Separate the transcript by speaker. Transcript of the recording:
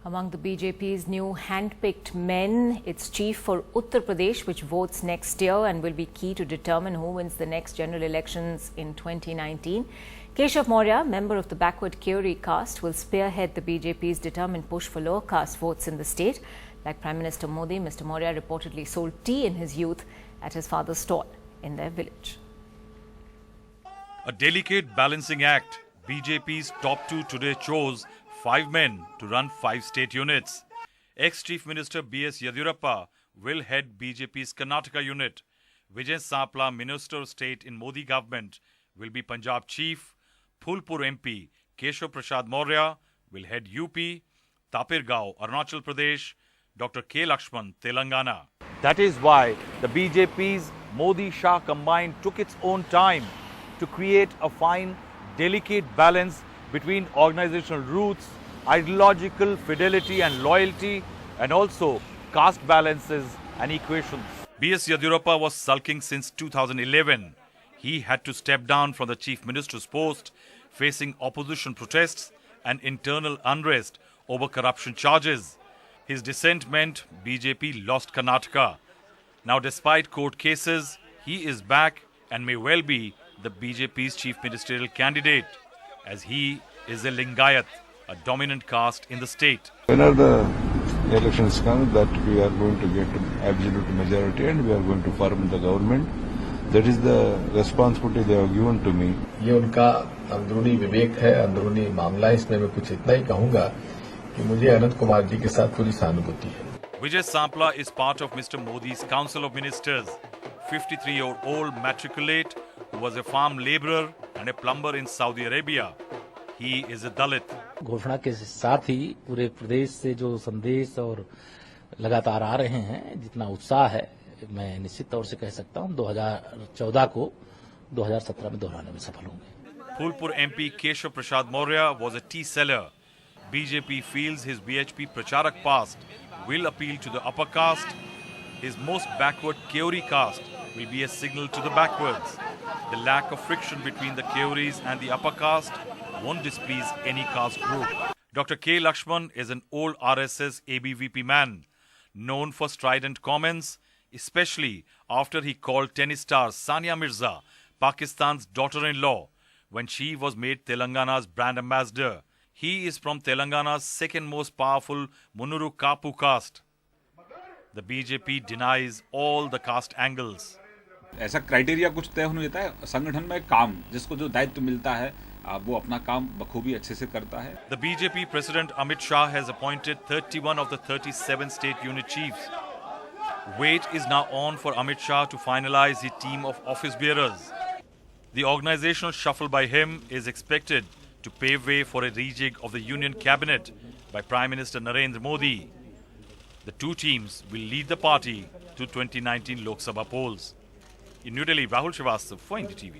Speaker 1: Among the BJP's new hand-picked men, it's chief for Uttar Pradesh, which votes next year and will be key to determine who wins the next general elections in 2019. Keshav Maurya, member of the backward Keori caste, will spearhead the BJP's determined push for lower caste votes in the state. Like Prime Minister Modi, Mr. Maurya reportedly sold tea in his youth at his father's stall in their village.
Speaker 2: A delicate balancing act. BJP's top two today chose 5 men to run 5 state units. Ex-Chief Minister B.S. Yediyurappa will head BJP's Karnataka unit. Vijay Sapla, Minister of State in Modi government, will be Punjab Chief. Phulpur MP Keshav Prasad Maurya will head UP. Tapirgaon, Arunachal Pradesh. Dr. K. Lakshman, Telangana.
Speaker 3: That is why the BJP's Modi-Shah combine took its own time to create a fine, delicate balance between organizational roots, ideological fidelity and loyalty, and also caste balances and equations.
Speaker 2: B.S. Yediyurappa was sulking since 2011. He had to step down from the Chief Minister's post, facing opposition protests and internal unrest over corruption charges. His dissent meant BJP lost Karnataka. Now, despite court cases, he is back and may well be the BJP's chief ministerial candidate, as he is a Lingayat, a dominant caste in the state.
Speaker 4: Whenever the elections come, that we are going to get absolute majority and we are going to form the government. That is the responsibility they have given to me.
Speaker 5: ये उनका अंदरूनी विवेक है, अंदरूनी मामला है. इसमें मैं कुछ इतना ही कहूँगा कि मुझे अनंत कुमार जी के साथ पूरी सहानुभूति है.
Speaker 2: Vijay Sapla is part of Mr. Modi's Council of Ministers. 53-year-old matriculate who was a farm labourer and a plumber in Saudi Arabia. He is a Dalit.
Speaker 6: घोषणा के साथ ही पूरे प्रदेश से जो संदेश और लगातार आ रहे हैं, जितना उत्साह है, मैं निश्चित तौर से कह सकता हूं 2014 को 2017 में दोहराने में सफल होंगे.
Speaker 2: Phulpur MP Keshav Prasad Maurya was a tea seller. BJP feels his BHP Pracharak past will appeal to the upper caste. His most backward Keori caste will be a signal to the backwards. The lack of friction between the Keoris and the upper caste won't displease any caste group. Dr. K. Lakshman is an old RSS ABVP man, known for strident comments, especially after he called tennis star Sania Mirza Pakistan's daughter-in-law when she was made Telangana's brand ambassador. He is from Telangana's second most powerful Munuru Kapu caste. The BJP denies all the caste angles.
Speaker 7: ऐसा criteria कुछ तय होने देता है संगठन में काम जिसको जो दायित्व मिलता है वो अपना काम बखूबी अच्छे से करता है.
Speaker 2: The BJP President Amit Shah has appointed 31 of the 37 state unit chiefs. Wait is now on for Amit Shah to finalize his team of office bearers. The organizational shuffle by him is expected to pave way for a rejig of the Union Cabinet by Prime Minister Narendra Modi. The two teams will lead the party to 2019 Lok Sabha polls. In New Delhi, Rahul Srivastava for NDTV.